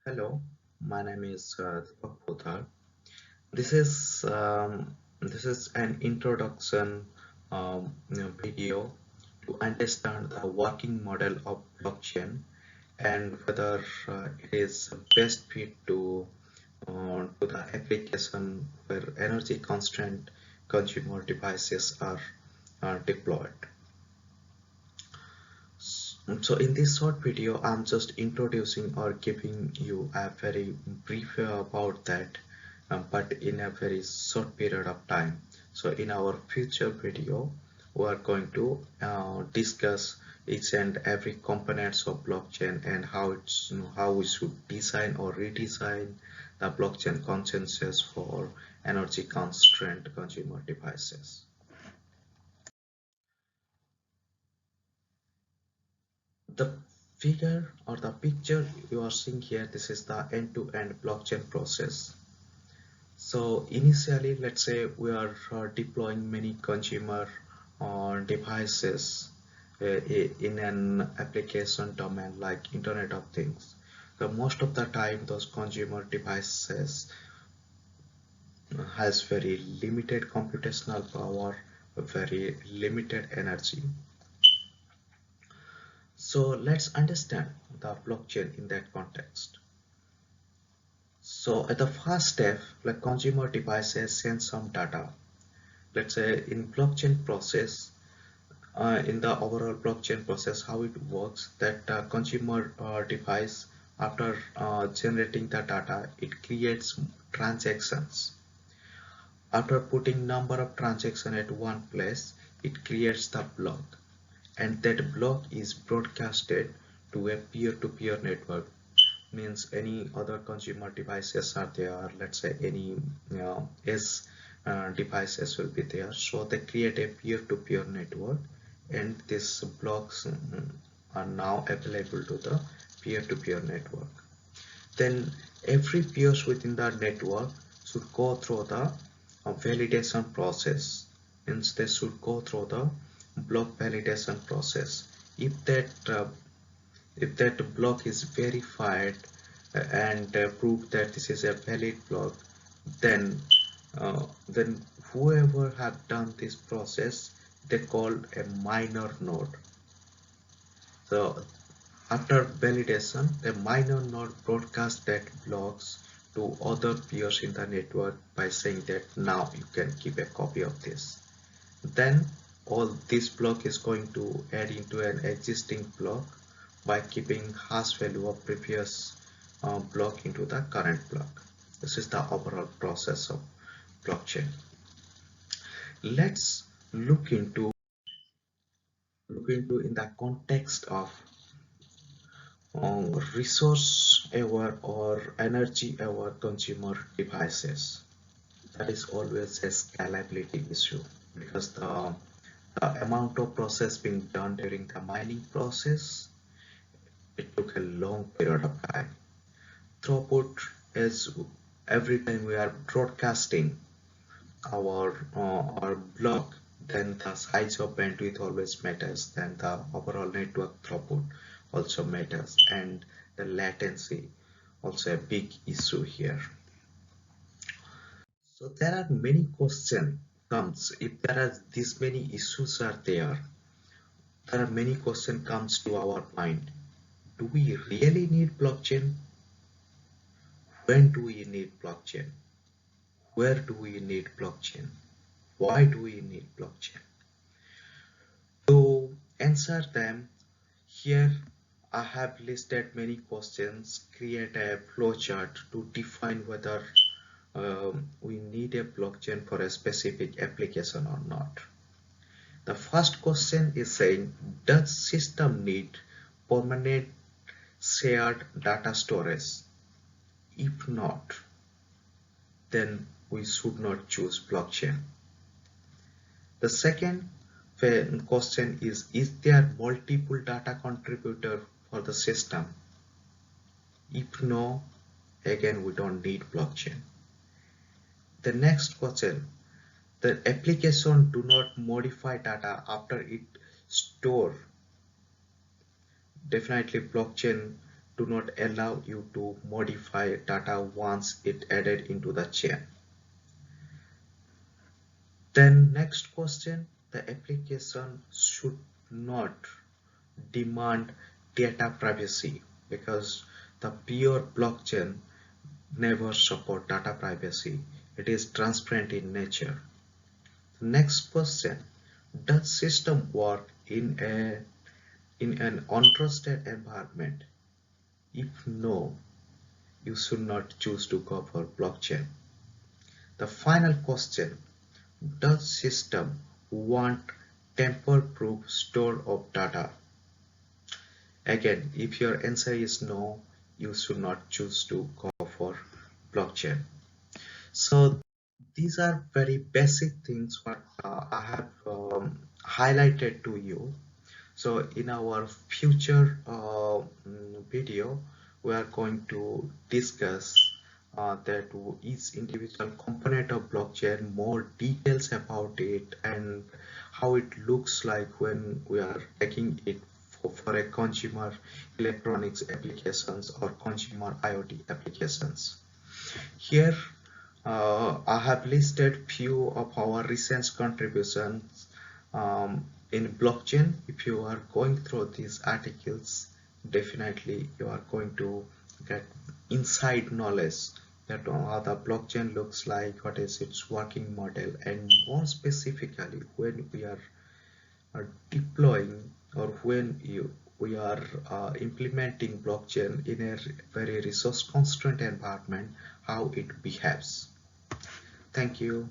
Hello, my name is Deepak Poddar. This is an introduction video to understand the working model of blockchain and whether it is best fit to the application where energy constrained consumer devices are deployed. So in this short video, I'm just introducing or giving you a very brief about that, but in a very short period of time. So in our future video, we are going to discuss each and every components of blockchain and how we should design or redesign the blockchain consensus for energy constrained consumer devices. The figure or the picture you are seeing here, this is the end-to-end blockchain process. So initially, let's say we are deploying many consumer devices in an application domain like Internet of Things. So most of the time, those consumer devices has very limited computational power, very limited energy. So let's understand the blockchain in that context. So at the first step, like consumer devices send some data. Let's say in blockchain process, in the overall blockchain process, how it works, that consumer device, after generating the data, it creates transactions. After putting number of transactions at one place, it creates the block, and that block is broadcasted to a peer-to-peer network. Means any other consumer devices are there, let's say any S devices will be there, so they create a peer-to-peer network, and these blocks are now available to the peer-to-peer network. Then every peers within the network should go through the validation process. Means they should go through the block validation process. If that block is verified and prove that this is a valid block, then then whoever have done this process, they called a minor node. So after validation, the minor node broadcasts that blocks to other peers in the network by saying that now you can keep a copy of this. Then all this block is going to add into an existing block by keeping hash value of previous block into the current block. This is the overall process of blockchain. Let's look into in the context of resource aware or energy aware consumer devices. That is always a scalability issue, because the amount of process being done during the mining process, it took a long period of time. Throughput is every time we are broadcasting our block, then the size of bandwidth always matters, then the overall network throughput also matters, and the latency also a big issue here. So there are many questions comes, if there are this many issues are there are many questions comes to our mind. Do we really need blockchain? When do we need blockchain? Where do we need blockchain? Why do we need blockchain? To answer them, here I have listed many questions, create a flowchart to define whether we need a blockchain for a specific application or not. The first question is saying, does system need permanent shared data storage? If not, then we should not choose blockchain. The second question is there multiple data contributor for the system? If no, again we don't need blockchain. The next question, the application do not modify data after it store, definitely blockchain do not allow you to modify data once it added into the chain. Then next question, the application should not demand data privacy because the pure blockchain never support data privacy. It is transparent in nature. The next question, does system work in an untrusted environment? If no, you should not choose to go for blockchain. The final question, does system want tamper-proof store of data? Again, if your answer is no, you should not choose to go for blockchain. So these are very basic things what I have highlighted to you. So in our future video, we are going to discuss that each individual component of blockchain, more details about it and how it looks like when we are taking it for a consumer electronics applications or consumer IoT applications. Here I have listed few of our recent contributions in blockchain. If you are going through these articles, definitely you are going to get inside knowledge that how the blockchain looks like, what is its working model, and more specifically when we are deploying or when we are implementing blockchain in a very resource constrained environment, how it behaves. Thank you.